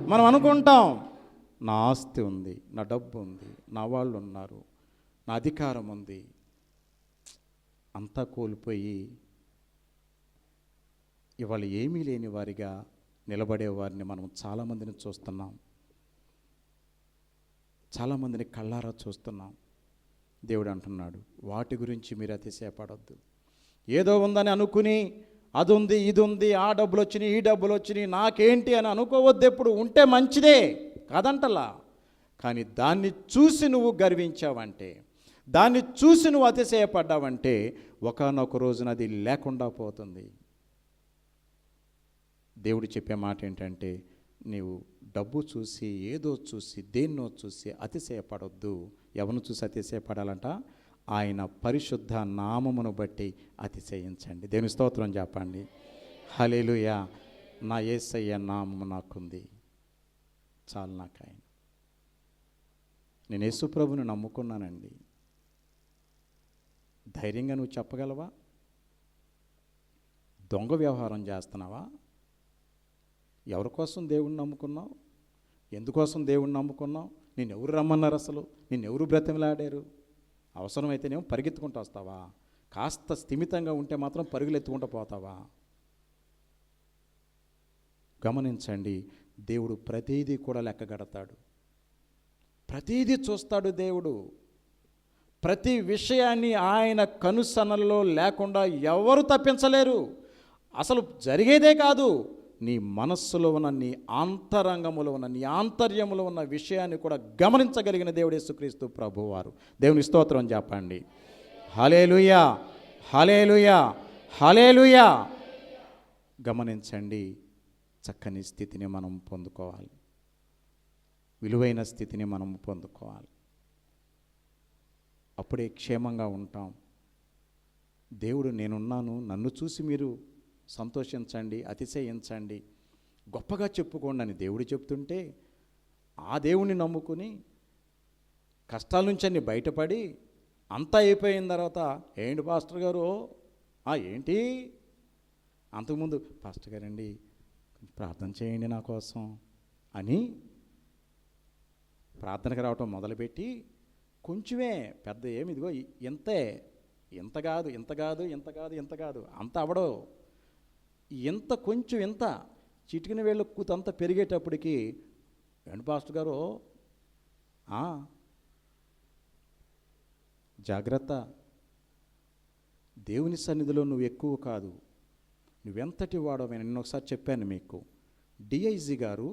మనం అనుకుంటాం, నా ఆస్తి ఉంది, నా డబ్బు ఉంది, నా వాళ్ళు ఉన్నారు, నా అధికారం ఉంది, అంతా కోల్పోయి ఇవాళ ఏమీ లేని వారిగా నిలబడేవారిని మనం చాలామందిని చూస్తున్నాం, చాలామందిని కళ్ళారా చూస్తున్నాం. దేవుడు అంటున్నాడు, వాటి గురించి మీరు అతిశయపడొద్దు. ఏదో ఉందని అనుకుని అది ఉంది, ఇది ఉంది, ఆ డబ్బులు వచ్చినాయి, ఈ డబ్బులు వచ్చినాయి, నాకేంటి అని అనుకోవద్దు. ఎప్పుడు ఉంటే మంచిదే కాదంటలా, కానీ దాన్ని చూసి నువ్వు గర్వించావంటే, దాన్ని చూసి నువ్వు అతిశయపడ్డావంటే ఒకానొక రోజున అది లేకుండా పోతుంది. దేవుడు చెప్పే మాట ఏంటంటే, నీవు డబ్బు చూసి, ఏదో చూసి, దేన్నో చూసి అతిశయపడొద్దు. ఎవరిని చూసి అతిశయపడాలంట? ఆయన పరిశుద్ధ నామమును బట్టి అతిశయించండి. దేవుని స్తోత్రం చెప్పండి. హల్లెలూయా. నా యేసయ్య నామము నాకుంది, చాలు నాకు ఆయన. నేను యేసు ప్రభువుని నమ్ముకున్నానండి. ధైర్యంగా నువ్వు చెప్పగలవా? దొంగ వ్యవహారం చేస్తున్నావా? ఎవరి కోసం దేవుణ్ణి నమ్ముకున్నావు? ఎందుకోసం దేవుణ్ణి నమ్ముకున్నావు? నిన్నెవరు రమ్మన్నారు? అసలు నిన్నెవరు బ్రతిమలాడారు? అవసరమైతేనేమో పరిగెత్తుకుంటూ వస్తావా? కాస్త స్థిమితంగా ఉంటే మాత్రం పరుగులెత్తుకుంటూ పోతావా? గమనించండి, దేవుడు ప్రతిదీ కూడా లెక్కగడతాడు, ప్రతిదీ చూస్తాడు. దేవుడు ప్రతి విషయాన్ని ఆయన కనుసన్నల్లో లేకుండా ఎవరు తప్పించలేరు. అసలు జరిగేదే కాదు, నీ మనస్సులో ఉన్న, నీ అంతరంగములో ఉన్న, నీ ఆంతర్యములో ఉన్న విషయాన్ని కూడా గమనించగలిగిన దేవుడు యేసుక్రీస్తు ప్రభువారు. దేవుని స్తోత్రం చెప్పండి. హల్లెలూయా, హల్లెలూయా, హల్లెలూయా. గమనించండి, చక్కని స్థితిని మనం పొందుకోవాలి, విలువైన స్థితిని మనం పొందుకోవాలి. అప్పుడే క్షేమంగా ఉంటాం. దేవుడు నేనున్నాను, నన్ను చూసి మీరు సంతోషించండి, అతిశయించండి, గొప్పగా చెప్పుకోండి అని దేవుడు చెప్తుంటే, ఆ దేవుణ్ణి నమ్ముకుని కష్టాల నుంచి అన్ని బయటపడి అంతా అయిపోయిన తర్వాత, ఏంటి పాస్టర్ గారు, ఏంటి అంతకుముందు పాస్టర్ గారండి ప్రార్థన చేయండి నా కోసం అని ప్రార్థనకు రావటం మొదలుపెట్టి కొంచెమే, పెద్ద ఏమి ఇదిగో ఇంతే, ఇంత కాదు, ఇంత కాదు, ఇంత కాదు, ఇంత కాదు, అంత అవడో, ఇంత కొంచెం, ఇంత చిటికిన వేళ్ళ కూతంత పెరిగేటప్పటికి, ఏంటి పాస్టర్ గారు జాగ్రత్త, దేవుని సన్నిధిలో నువ్వు ఎక్కువ కాదు, నువ్వెంతటి వాడవైనా. నేను ఒకసారి చెప్పాను మీకు, డిఐజీ గారు